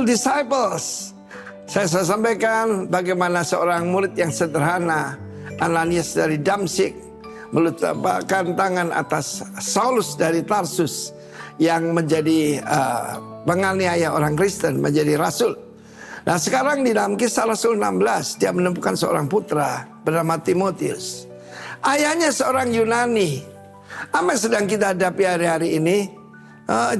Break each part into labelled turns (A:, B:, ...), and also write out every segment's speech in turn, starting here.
A: Successful disciples. Saya sampaikan bagaimana seorang murid yang sederhana, Ananias dari Damsyik, meletakkan tangan atas Saulus dari Tarsus yang menjadi penganiaya orang Kristen, menjadi rasul. Nah sekarang di dalam Kisah Rasul 16, dia menemukan seorang putra bernama Timotius. Ayahnya seorang Yunani. Apa yang sedang kita hadapi hari-hari ini?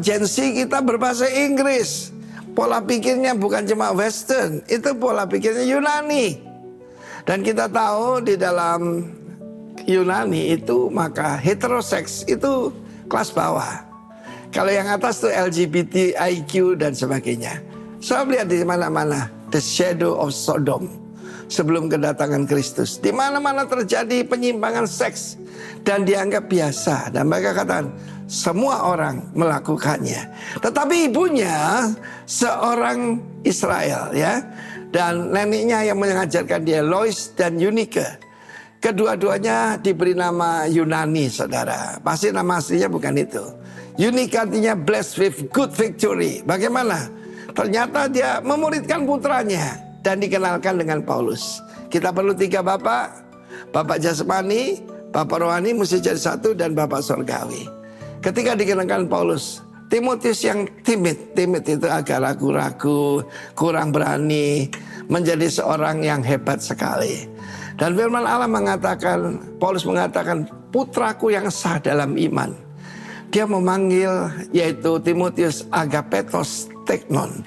A: Gen Z kita berbahasa Inggris. Pola pikirnya bukan cuma Western, itu pola pikirnya Yunani. Dan kita tahu di dalam Yunani itu maka heteroseks itu kelas bawah. Kalau yang atas tuh LGBT, IQ dan sebagainya. Saya lihat di mana-mana the shadow of Sodom sebelum kedatangan Kristus. Di mana-mana terjadi penyimpangan seks dan dianggap biasa. Dan mereka katakan semua orang melakukannya. Tetapi ibunya seorang Israel ya. Dan neneknya yang mengajarkan dia, Lois dan Eunike. Kedua-duanya diberi nama Yunani, saudara. Pasti nama aslinya bukan itu. Eunike artinya blessed with good victory. Bagaimana? Ternyata dia memuridkan putranya dan dikenalkan dengan Paulus. Kita perlu 3 bapak. Bapak jasmani, bapak rohani mesti jadi satu, dan bapak surgawi. Ketika dikenalkan Paulus, Timotius yang timid itu agak ragu-ragu, kurang berani, menjadi seorang yang hebat sekali. Dan firman Allah mengatakan, Paulus mengatakan, putraku yang sah dalam iman. Dia memanggil yaitu Timotius agapetos teknon.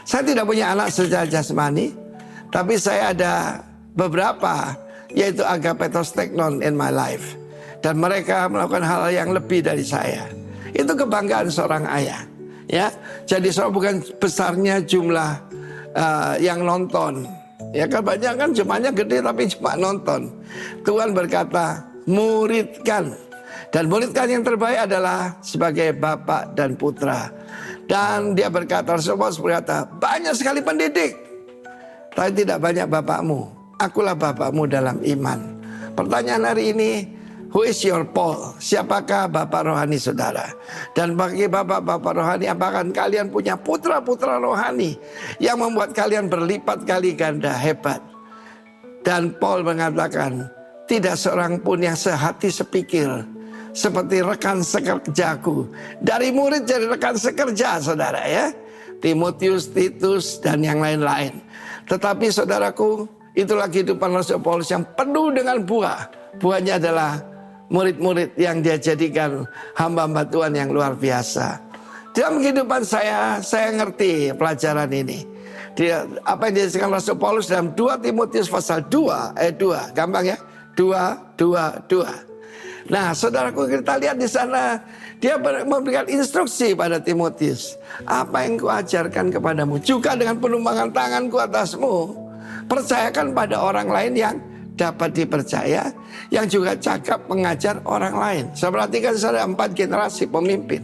A: Saya tidak punya anak secara jasmani, tapi saya ada beberapa yaitu agapetos teknon in my life. Dan mereka melakukan hal yang lebih dari saya. Itu kebanggaan seorang ayah. Ya, jadi soal bukan besarnya jumlah yang nonton. Ya kan banyak kan jumlahnya gede tapi cuma nonton. Tuhan berkata muridkan. Dan muridkan yang terbaik adalah sebagai bapak dan putra. Dan dia berkata, Rasulullah berkata, banyak sekali pendidik, tapi tidak banyak bapakmu. Akulah bapakmu dalam iman. Pertanyaan hari ini, who is your Paul? Siapakah bapak rohani saudara? Dan bagi bapak-bapak rohani, apakah kalian punya putra-putra rohani yang membuat kalian berlipat kali ganda hebat? Dan Paul mengatakan, tidak seorang pun yang sehati sepikir seperti rekan sekerjaku. Dari murid jadi rekan sekerja, saudara ya. Timotius, Titus, dan yang lain-lain. Tetapi saudaraku, itulah kehidupan Rasul Paulus yang penuh dengan buah. Buahnya adalah murid-murid yang dia jadikan hamba-hamba Tuhan yang luar biasa. Dalam kehidupan saya ngerti pelajaran ini. Apa yang dijelaskan Rasul Paulus dalam 2 Timotius pasal 2 ayat 2. Gampang ya? 2. Nah, saudaraku, kita lihat di sana dia memberikan instruksi pada Timotius. Apa yang kuajarkan kepadamu juga dengan penumpangan tanganku atasmu. Percayakan pada orang lain yang dapat dipercaya, yang juga cakap mengajar orang lain. Saya perhatikan ada 4 generasi pemimpin.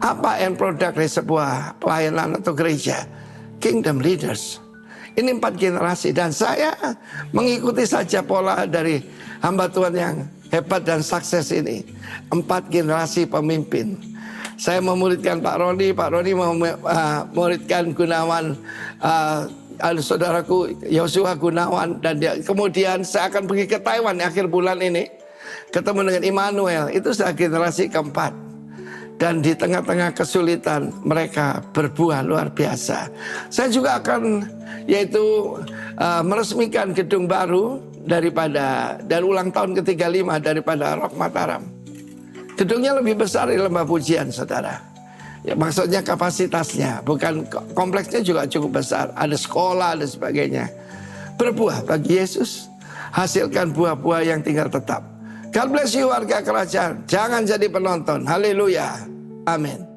A: Apa end product dari sebuah pelayanan atau gereja? Kingdom leaders. Ini 4 generasi dan saya mengikuti saja pola dari hamba Tuhan yang hebat dan sukses ini. 4 generasi pemimpin. Saya memuridkan Pak Roni memuridkan Gunawan, saudaraku Yosua Gunawan, dan kemudian saya akan pergi ke Taiwan akhir bulan ini, ketemu dengan Immanuel. Itu sudah generasi keempat. Dan di tengah-tengah kesulitan mereka berbuah luar biasa. Saya juga akan yaitu meresmikan gedung baru dan ulang tahun ke-35 daripada Rock Mataram. Gedungnya lebih besar dari lembah pujian, saudara. Ya, maksudnya kapasitasnya, bukan kompleksnya juga cukup besar. Ada sekolah dan sebagainya. Berbuah bagi Yesus, hasilkan buah-buah yang tinggal tetap. God bless you warga kerajaan. Jangan jadi penonton. Haleluya. Amin.